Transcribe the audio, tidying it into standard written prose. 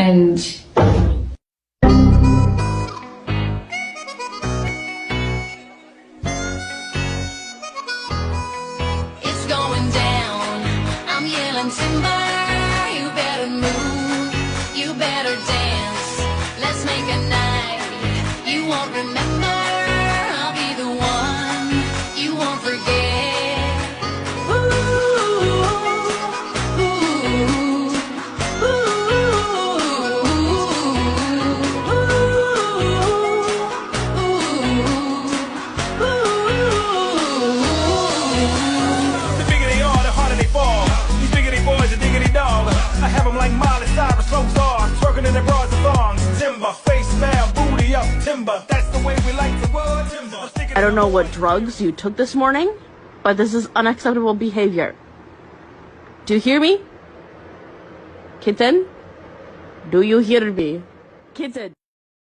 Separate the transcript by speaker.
Speaker 1: And
Speaker 2: It's going down. I'm yelling timber. You better move. You better dance. Let's make a night you won't remember. I'll be the one you won't forget. Ooh, ooh, ooh,
Speaker 3: The bigger they are, the harder they fall. These diggity boys are diggity dog. I have them like Miley Cyrus, slow stars, twerking in their bras and thongs. Timber, face down, booty up, timber. That's the way we like to word timber.
Speaker 4: I don't know what drugs you took this morning, but this is unacceptable behavior. Do you hear me? Kitten? Do you hear me? Kitten.